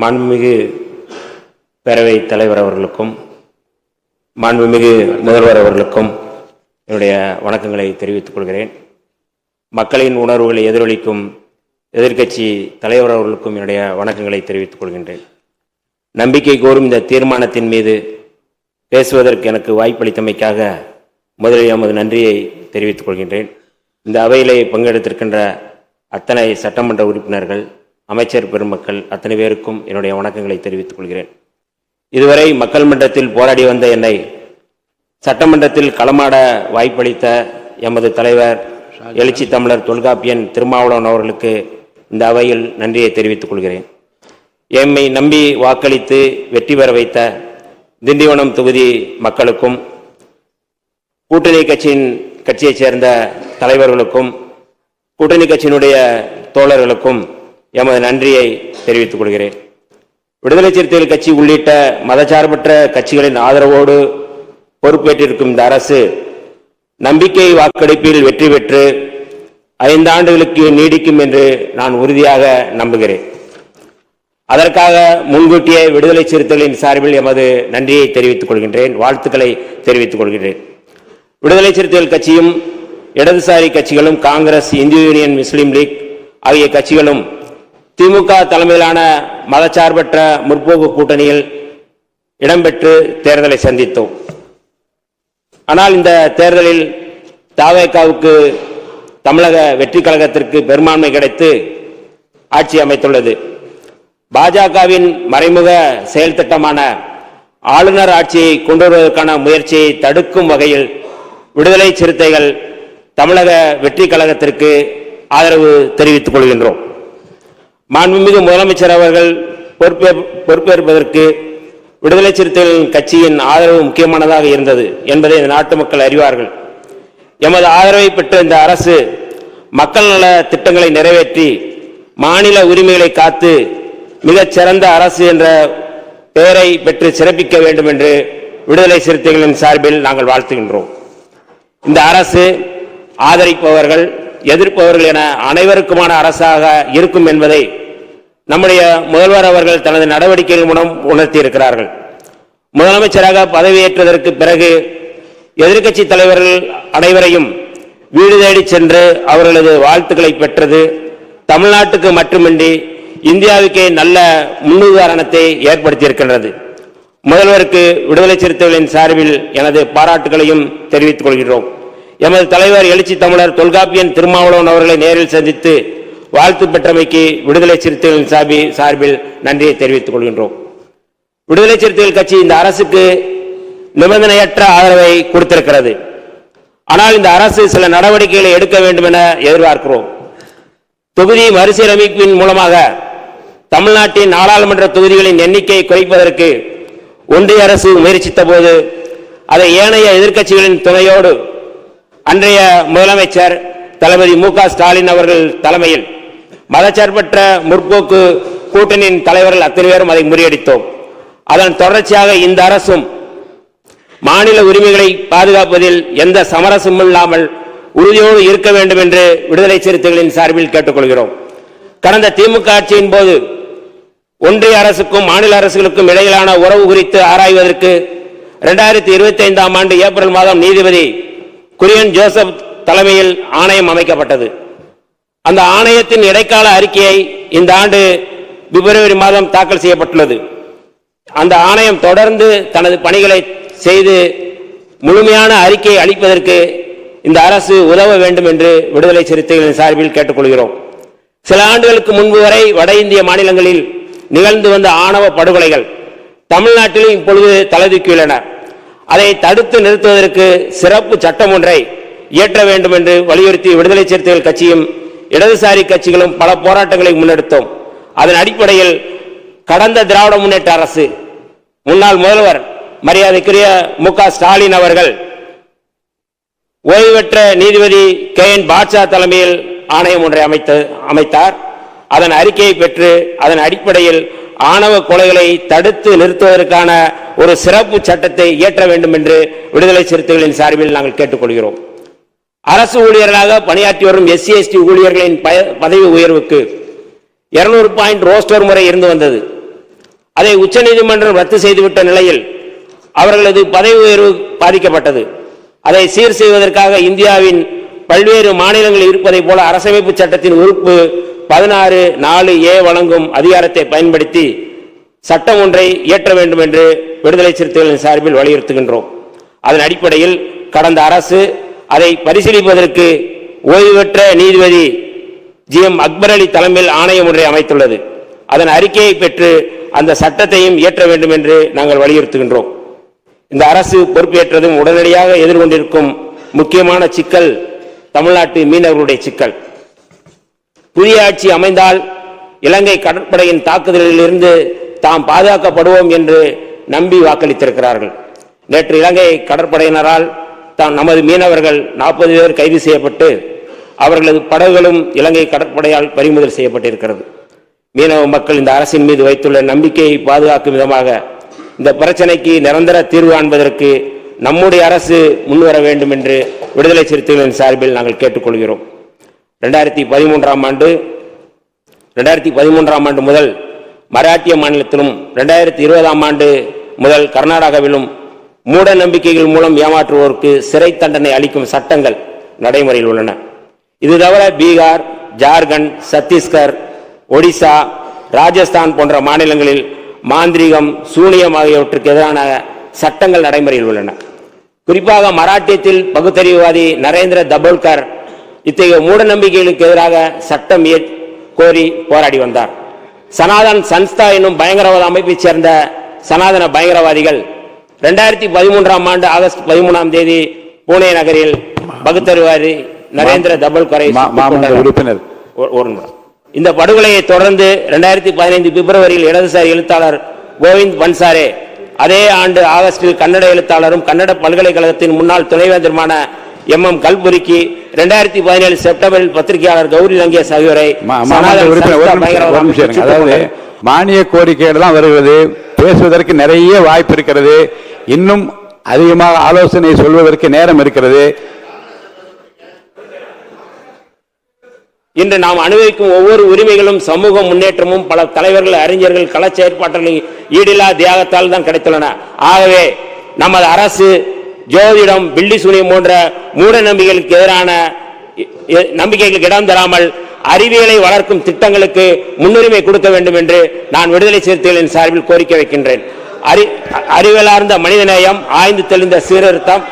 மாண்புமிகு பேரவைத் தலைவர் அவர்களுக்கும் மாண்புமிகு முதல்வர் அவர்களுக்கும் என்னுடைய வணக்கங்களை தெரிவித்துக் கொள்கிறேன். மக்களின் உணர்வுகளை எதிரொலிக்கும் எதிர்க்கட்சி தலைவர் அவர்களுக்கும் என்னுடைய வணக்கங்களை தெரிவித்துக் கொள்கின்றேன். நம்பிக்கை கோரும் இந்த தீர்மானத்தின் மீது பேசுவதற்கு எனக்கு வாய்ப்பளித்தமைக்காக முதலில் எமது நன்றியை தெரிவித்துக் கொள்கின்றேன். இந்த அவையிலே பங்கெடுத்திருக்கின்ற அத்தனை சட்டமன்ற உறுப்பினர்கள், அமைச்சர் பெருமக்கள் அத்தனை பேருக்கும் என்னுடைய வணக்கங்களை தெரிவித்துக் கொள்கிறேன். இதுவரை மக்கள் மன்றத்தில் போராடி வந்த என்னை சட்டமன்றத்தில் களமாட வாய்ப்பளித்த எமது தலைவர் எழுச்சி தமிழர் தொல்காப்பியன் திருமாவளவன் அவர்களுக்கு இந்த அவையில் நன்றியை தெரிவித்துக் கொள்கிறேன். எம்மை நம்பி வாக்களித்து வெற்றி பெற வைத்த திண்டிவனம் தொகுதி மக்களுக்கும் கூட்டணி கட்சியைச் சேர்ந்த தலைவர்களுக்கும் கூட்டணி கட்சியினுடைய தோழர்களுக்கும் எமது நன்றியை தெரிவித்துக் கொள்கிறேன். விடுதலை சிறுத்தைகள் கட்சி உள்ளிட்ட மதச்சார்பற்ற கட்சிகளின் ஆதரவோடு பொறுப்பேற்றிருக்கும் இந்த அரசு நம்பிக்கை வாக்கெடுப்பில் வெற்றி பெற்று 5 ஆண்டுகளுக்கு நீடிக்கும் என்று நான் உறுதியாக நம்புகிறேன். அதற்காக முன்கூட்டியே விடுதலை சிறுத்தைகளின் சார்பில் எமது நன்றியை தெரிவித்துக் கொள்கின்றேன், வாழ்த்துக்களை தெரிவித்துக் கொள்கின்றேன். விடுதலை சிறுத்தைகள் கட்சியும் இடதுசாரி கட்சிகளும் காங்கிரஸ், இந்திய யூனியன் முஸ்லீம் லீக் ஆகிய கட்சிகளும் திமுக தலைமையிலான மதச்சார்பற்ற முற்போக்கு கூட்டணியில் இடம்பெற்று தேர்தலை சந்தித்தோம். ஆனால் இந்த தேர்தலில் தவேகாவுக்கு தமிழக வெற்றி கழகத்திற்கு பெரும்பான்மை கிடைத்து ஆட்சி அமைத்துள்ளது. பாஜகவின் மறைமுக செயல் திட்டமான ஆளுநர் ஆட்சியை கொண்டு வருவதற்கான முயற்சியை தடுக்கும் வகையில் விடுதலை சிறுத்தைகள் தமிழக வெற்றி கழகத்திற்கு ஆதரவு தெரிவித்துக் கொள்கின்றோம். மாண்புமிகு முதலமைச்சர் அவர்கள் பொறுப்பேற்பதற்கு விடுதலை சிறுத்தைகள் கட்சியின் ஆதரவு முக்கியமானதாக இருந்தது என்பதை இந்த நாட்டு மக்கள் அறிவார்கள். எமது ஆதரவை பெற்ற இந்த அரசு மக்கள் நல திட்டங்களை நிறைவேற்றி மாநில உரிமைகளை காத்து மிகச் சிறந்த அரசு என்ற பெயரை பெற்று சிறப்பிக்க வேண்டும் என்று விடுதலை சிறுத்தைகளின் சார்பில் நாங்கள் வாழ்த்துகின்றோம். இந்த அரசு ஆதரிப்பவர்கள், எதிர்ப்பவர்கள் என அனைவருக்குமான அரசாக இருக்கும் என்பதை நம்முடைய முதல்வர் அவர்கள் தனது நடவடிக்கைகள் மூலம் உணர்த்தியிருக்கிறார்கள். முதலமைச்சராக பதவியேற்றதற்கு பிறகு எதிர்க்கட்சி தலைவர்கள் அனைவரையும் வீடு தேடி சென்று அவர்களது வாழ்த்துக்களை பெற்றது தமிழ்நாட்டுக்கு மட்டுமின்றி இந்தியாவுக்கே நல்ல முன்னுதாரணத்தை ஏற்படுத்தியிருக்கின்றது. முதல்வருக்கு விடுதலை சிறுத்தைகளின் சார்பில் எனது பாராட்டுகளையும் தெரிவித்துக் கொள்கிறோம். எமது தலைவர் எழுச்சி தமிழர் தொல்காப்பியன் திருமாவளவன் அவர்களை நேரில் சந்தித்து வாழ்த்து பெற்றமைக்கு விடுதலை சிறுத்தைகளின் சார்பில் நன்றியை தெரிவித்துக் கொள்கின்றோம். விடுதலை சிறுத்தைகள் கட்சி இந்த அரசுக்கு நிபந்தனையற்ற ஆதரவை கொடுத்திருக்கிறது. ஆனால் இந்த அரசு சில நடவடிக்கைகளை எடுக்க வேண்டும் என எதிர்பார்க்கிறோம். தொகுதி மறுசீரமைப்பின் மூலமாக தமிழ்நாட்டின் நாடாளுமன்ற தொகுதிகளின் எண்ணிக்கையை குறைப்பதற்கு ஒன்றிய அரசு முயற்சித்த போது அதை ஏனைய எதிர்க்கட்சிகளின் துணையோடு அன்றைய முதலமைச்சர் தளபதி மு.க. ஸ்டாலின் அவர்கள் தலைமையில் மதச்சார்பற்ற முற்போக்கு கூட்டணியின் தலைவர்கள் அத்தனை பேரும் அதை முறியடித்தோம். அதன் தொடர்ச்சியாக இந்த அரசும் மாநில உரிமைகளை பாதுகாப்பதில் எந்த சமரசமும் இல்லாமல் உறுதியோடு இருக்க வேண்டும் என்று விடுதலை சிறுத்தைகளின் சார்பில் கேட்டுக்கொள்கிறோம். கடந்த திமுக ஆட்சியின் போது ஒன்றிய அரசுக்கும் மாநில அரசுகளுக்கும் இடையிலான உறவு குறித்து ஆராய்வதற்கு 2025ஆம் ஆண்டு ஏப்ரல் மாதம் நீதிபதி குரியன் ஜோசப் தலைமையில் ஆணையம் அமைக்கப்பட்டது. அந்த ஆணையத்தின் இடைக்கால அறிக்கையை இந்த ஆண்டு பிப்ரவரி மாதம் தாக்கல் செய்யப்பட்டுள்ளது. அந்த ஆணையம் தொடர்ந்து தனது பணிகளை செய்து முழுமையான அறிக்கையை அளிப்பதற்கு இந்த அரசு உதவ வேண்டும் என்று விடுதலை சிறுத்தைகளின் சார்பில் கேட்டுக்கொள்கிறோம். சில ஆண்டுகளுக்கு முன்பு வரை வட இந்திய மாநிலங்களில் நிகழ்ந்து வந்த ஆணவ படுகொலைகள் தமிழ்நாட்டிலும் இப்பொழுது தலைதூக்கியுள்ளன. அதை தடுத்து நிறுத்துவதற்கு சிறப்பு சட்டம் ஒன்றை இயற்ற வேண்டும் என்று வலியுறுத்தி விடுதலை சிறுத்தைகள் கட்சியும் இடதுசாரி கட்சிகளும் பல போராட்டங்களை முன்னெடுத்தோம். அதன் அடிப்படையில் கடந்த திராவிட முன்னேற்ற அரசு முன்னாள் முதல்வர் மரியாதைக்குரிய மு.க. ஸ்டாலின் அவர்கள் ஓய்வு பெற்ற நீதிபதி K.N. பாட்ஷா தலைமையில் ஆணையம் ஒன்றை அமைத்தார். அதன் அறிக்கையை பெற்று அதன் அடிப்படையில் ஆணவ கொலைகளை தடுத்து நிறுத்துவதற்கான ஒரு சிறப்பு சட்டத்தை இயற்ற வேண்டும் என்று விடுதலை சிறுத்தைகளின் சார்பில் நாங்கள் கேட்டுக்கொள்கிறோம். அரசு ஊழியர்களாக பணியாற்றி வரும் SC/ST ஊழியர்களின் பதவி உயர்வுக்கு 200 பாயிண்ட் ரோஸ்டர் முறை இருந்து வந்தது. அதை உச்சநீதிமன்றம் ரத்து செய்துவிட்ட நிலையில் அவர்களது பதவி உயர்வு பாதிக்கப்பட்டது. அதை சீர் செய்வதற்காக இந்தியாவின் பல்வேறு மாநிலங்களில் இருப்பதை போல அரசமைப்பு சட்டத்தின் உறுப்பு 16(4)A வழங்கும் அதிகாரத்தை பயன்படுத்தி சட்டம் ஒன்றை இயற்ற வேண்டும் என்று விடுதலை சிறுத்தைகளின் சார்பில் வலியுறுத்துகின்றோம். அதன் அடிப்படையில் கடந்த அரசு அதை பரிசீலிப்பதற்கு ஓய்வு பெற்ற நீதிபதி GM அக்பர் அலி தலைமையில் ஆணையம் ஒன்றை அமைத்துள்ளது. அதன் அறிக்கையை பெற்று அந்த சட்டத்தையும் இயற்ற வேண்டும் என்று நாங்கள் வலியுறுத்துகின்றோம். இந்த அரசு பொறுப்பேற்றதும் உடனடியாக எதிர்கொண்டிருக்கும் முக்கியமான சிக்கல் தமிழ்நாட்டு மீனவர்களுடைய சிக்கல். புதிய ஆட்சி அமைந்தால் இலங்கை கடற்படையின் தாக்குதலில் இருந்து தாம் பாதுகாக்கப்படுவோம் என்று நம்பி வாக்களித்திருக்கிறார்கள். நேற்று இலங்கை கடற்படையினரால் நமது மீனவர்கள் 40 பேர் கைது செய்யப்பட்டு அவர்களது படகுகளும் இலங்கை கடற்படையால் பறிமுதல் செய்யப்பட்டிருக்கிறது. மீனவ மக்கள் இந்த அரசின் மீது வைத்துள்ள நம்பிக்கையை பாதுகாக்கும் விதமாக இந்த பிரச்சனைக்கு நிரந்தர தீர்வு காண்பதற்கு நம்முடைய அரசு முன்வர வேண்டும் என்று விடுதலை சிறுத்தைகளின் சார்பில் நாங்கள் கேட்டுக்கொள்கிறோம். 2013ஆம் ஆண்டு முதல் மராட்டிய மாநிலத்திலும் 2020ஆம் ஆண்டு முதல் கர்நாடகாவிலும் மூட நம்பிக்கைகள் மூலம் ஏமாற்றுவோருக்கு சிறை தண்டனை அளிக்கும் சட்டங்கள் நடைமுறையில் உள்ளன. இது தவிர பீகார், ஜார்க்கண்ட், சத்தீஸ்கர், ஒடிசா, ராஜஸ்தான் போன்ற மாநிலங்களில் மாந்திரிகம், சூனியம் ஆகியவற்றுக்கு எதிரான சட்டங்கள் நடைமுறையில் உள்ளன. குறிப்பாக மராட்டியத்தில் பகுத்தறிவுவாதி நரேந்திர தபோல்கர் இத்தகைய மூட நம்பிக்கைகளுக்கு எதிராக சட்டம் கோரி போராடி வந்தார். சனாதன் சன்ஸ்தா என்னும் பயங்கரவாத அமைப்பைச் சேர்ந்த சனாதன பயங்கரவாதிகள் 2013ஆம் ஆண்டு ஆகஸ்ட் 13ஆம் தேதி புனே நகரில் பகுத்தறிவாதி நரேந்திர தபோல்கரை உறுப்பினர். இந்த படுகொலையை தொடர்ந்து 2015 பிப்ரவரியில் இடதுசாரி எழுத்தாளர் கோவிந்த் பன்சாரே, அதே ஆண்டு ஆகஸ்டில் கன்னட எழுத்தாளரும் கன்னட பல்கலைக்கழகத்தின் முன்னாள் துணைவேந்தருமான MM கல்புரிக்கு 2017 செப்டம்பரில் பத்திரிகையாளர் கௌரி லங்கேஷ் ஆகியோரை மானிய கோரிக்கைகள் தான் வருகிறது. பேசுவதற்கு நிறைய வாய்ப்பு இருக்கிறது. இன்னும் அதிகமாக ஆலோசனை சொல்வதற்கு நேரம் இருக்கிறது. இன்று நாம் அனுபவிக்கும் ஒவ்வொரு உரிமைகளும் சமூக முன்னேற்றமும் பல தலைவர்கள், அறிஞர்கள், கள செயற்பாடுகளின் ஈடில்லா தியாகத்தால் தான் கிடைத்துள்ளன. ஆகவே நமது அரசு ஜோதிடம், பில்லி சூனியம் போன்ற மூட நம்பிக்கைகளுக்கு எதிரான நம்பிக்கைகளுக்கு இடம் தராமல் அறிவியலை வளர்க்கும் திட்டங்களுக்கு முன்னுரிமை கொடுக்க வேண்டும் என்று நான் விடுதலை சிறுத்தைகளின் சார்பில் கோரிக்கை வைக்கின்றேன். அறிவியலார்ந்த மனிதநேயம், ஆய்ந்து தெளிந்த சீர்திருத்தம்.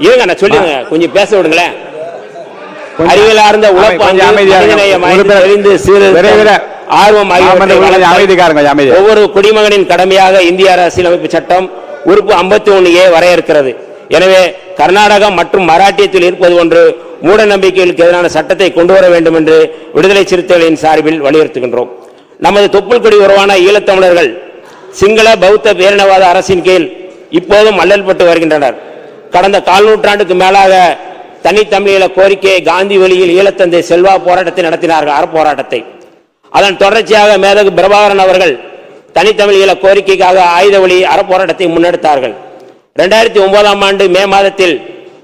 இருங்க, நான் சொல்லுங்க, கொஞ்சம் பேச விடுங்களேன். அறிவியலார்ந்த உழைப்பாங்க, ஆர்வம் ஒவ்வொரு குடிமகனின் கடமையாக இந்திய அரசியலமைப்பு சட்டம் உறுப்பு 51A வரையறுக்கிறது. எனவே கர்நாடகம் மற்றும் மராட்டியத்தில் இருப்பது ஒன்று மூட நம்பிக்கைகளுக்கு எதிரான சட்டத்தை கொண்டு வர வேண்டும் என்று விடுதலை சிறுத்தைகளின் சார்பில் வலியுறுத்துகின்றோம். நமது தொப்புள் கொடி உறவான ஈழத்தமிழர்கள் சிங்கள பௌத்த பேரினவாத அரசின் கீழ் இப்போதும் அல்லல்பட்டு வருகின்றனர். கடந்த 4 நூற்றாண்டுக்கு மேலாக தனித்தமிழீழ கோரிக்கையை காந்தி வழியில் ஈழத்தந்தை செல்வா போராட்டத்தை நடத்தினார்கள், அறப்போராட்டத்தை. அதன் தொடர்ச்சியாக மேதகு பிரபாகரன் அவர்கள் தனித்தமிழீழ கோரிக்கைக்காக ஆயுத வழி அறப்போராட்டத்தை முன்னெடுத்தார்கள். 2009ஆம் ஆண்டு மே மாதத்தில்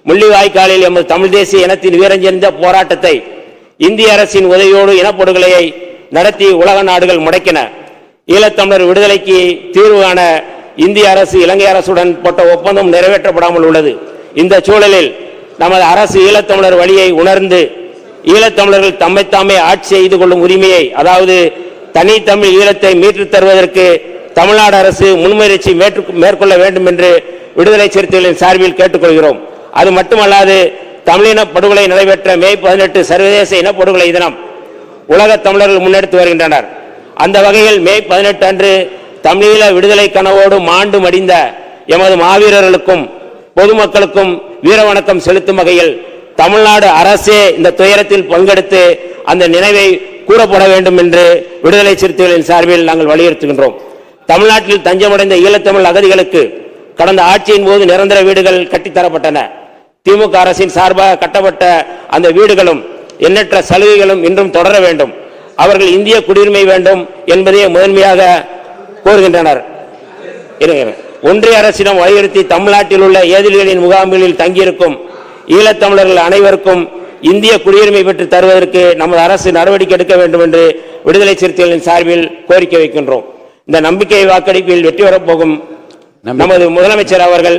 முள்ளிவாய்க்காலில் எமது தமிழ் தேசிய இனத்தின் வீரஞ்செறிந்த போராட்டத்தை இந்திய அரசின் உதவியோடு இனப்படுகொலையை நடத்தி உலக நாடுகள் முடக்கின. ஈழத்தமிழர் விடுதலைக்கு தீர்வு காண இந்திய அரசு இலங்கை அரசுடன் போட்ட ஒப்பந்தம் நிறைவேற்றப்படாமல் உள்ளது. இந்த சூழலில் நமது அரசு ஈழத்தமிழர் வழியை உணர்ந்து ஈழத்தமிழர்கள் தம்மைத்தாமே ஆட்சி செய்து கொள்ளும் உரிமையை, அதாவது தனித்தமிழ் ஈழத்தை மீட்டுத் தருவதற்கு தமிழ்நாடு அரசு முன்முயற்சி மேற்கொள்ள வேண்டும் என்று விடுதலை சிறுத்தைகளின் சார்பில் கேட்டுக்கொள்கிறோம். அது மட்டுமல்லாது தமிழின படுகொலை நடைபெற்ற மே 18 சர்வதேச இனப்படுகொலை தினம் உலக தமிழர்கள் முன்னெடுத்து வருகின்றனர். அந்த வகையில் மே 18 அன்று தமிழீழ விடுதலை கனவோடு மாண்டு மடிந்த எமது மாவீரர்களுக்கும் பொதுமக்களுக்கும் வீர வணக்கம் செலுத்தும் வகையில் தமிழ்நாடு அரசே இந்த துயரத்தில் பங்கெடுத்து அந்த நினைவை கூறப்பட வேண்டும் என்று விடுதலை சிறுத்தைகளின் சார்பில் நாங்கள் வலியுறுத்துகின்றோம். தமிழ்நாட்டில் தஞ்சமடைந்த ஈழத்தமிழ் அகதிகளுக்கு கடந்த ஆட்சியின் போது நிரந்தர வீடுகள் கட்டித்தரப்பட்டன. திமுக அரசின் சார்பாக கட்டப்பட்ட அந்த வீடுகளும் எண்ணற்ற சலுகைகளும் இன்றும் தொடர வேண்டும். அவர்கள் இந்திய குடியுரிமை வேண்டும் என்பதையே முதன்மையாக கோருகின்றனர். ஒன்றிய அரசிடம் வலியுறுத்தி தமிழ்நாட்டில் உள்ள ஏதிலிகளின் முகாம்களில் தங்கியிருக்கும் ஈழத்தமிழர்கள் அனைவருக்கும் இந்திய குடியுரிமை பெற்று தருவதற்கு நமது அரசு நடவடிக்கை எடுக்க வேண்டும் என்று விடுதலை சிறுத்தைகளின் சார்பில் கோரிக்கை வைக்கின்றோம். இந்த நம்பிக்கை வாக்கெடுப்பில் வெற்றி பெறப் போகும் நமது முதலமைச்சர் அவர்கள்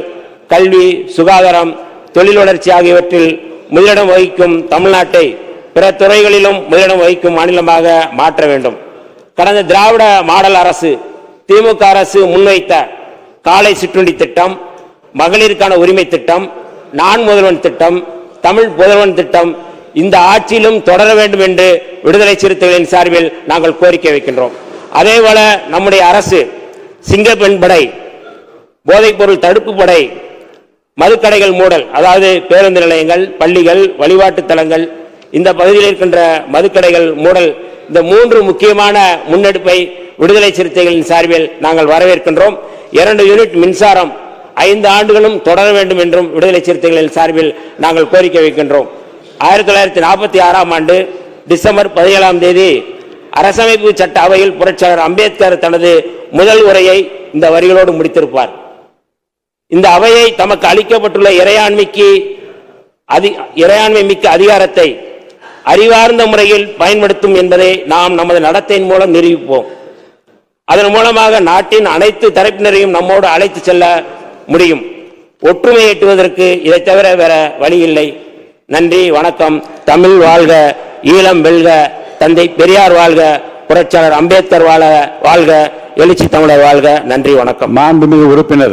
கல்வி, சுகாதாரம், தொழில் வளர்ச்சி ஆகியவற்றில் முதலிடம் வகிக்கும் தமிழ்நாட்டை பிற துறைகளிலும் முதலிடம் வகிக்கும் மாநிலமாக மாற்ற வேண்டும். கடந்த திராவிட மாடல் அரசு, திமுக அரசு முன்வைத்த காலை சிற்றுண்டி திட்டம், மகளிருக்கான உரிமை திட்டம், நான் முதல்வன் திட்டம், தமிழ் புதல்வன் திட்டம் இந்த ஆட்சியிலும் தொடர வேண்டும் என்று விடுதலை சிறுத்தைகளின் சார்பில் நாங்கள் கோரிக்கை வைக்கின்றோம். அதேபோல நம்முடைய அரசு சிங்கப்பெண் படை, போதைப்பொருள் தடுப்பு படை, மதுக்கடைகள் மூடல், அதாவது பேருந்து நிலையங்கள், பள்ளிகள், வழிபாட்டு தலங்கள், இந்த பகுதியில் இருக்கின்ற மதுக்கடைகள் மூடல், இந்த 3 முக்கியமான முன்னெடுப்பை விடுதலை சிறுத்தைகளின் சார்பில் நாங்கள் வரவேற்கின்றோம். 2 யூனிட் மின்சாரம் 5 ஆண்டுகளும் தொடர வேண்டும் என்றும் விடுதலை சிறுத்தைகளின் சார்பில் நாங்கள் கோரிக்கை வைக்கின்றோம். 1946ஆம் ஆண்டு டிசம்பர் 17ஆம் தேதி அரசமைப்பு சட்ட அவையில் புரட்சியாளர் அம்பேத்கர் தனது முதல் உரையை இந்த வரிகளோடு முடித்திருப்பார். இந்த அவையை தமக்கு அளிக்கப்பட்டுள்ள இறையாண்மை மிக்க அதிகாரத்தை அறிவார்ந்த முறையில் பயன்படுத்தும் என்பதை நாம் நமது நடத்தையின் மூலம் நிரூபிப்போம். அதன் மூலமாக நாட்டின் அனைத்து தரப்பினரையும் நம்மோடு அழைத்து செல்ல முடியும். ஒற்றுமை எட்டுவதற்கு இதை தவிர வேற வழி இல்லை. நன்றி, வணக்கம். தமிழ் வாழ்க, ஈழம் வெல்க, தந்தை பெரியார் வாழ்க, புரட்சியாளர் அம்பேத்கர் வாழ்க, எழுச்சி தமிழர் வாழ்க. நன்றி, வணக்கம். மாண்புமிகு உறுப்பினர்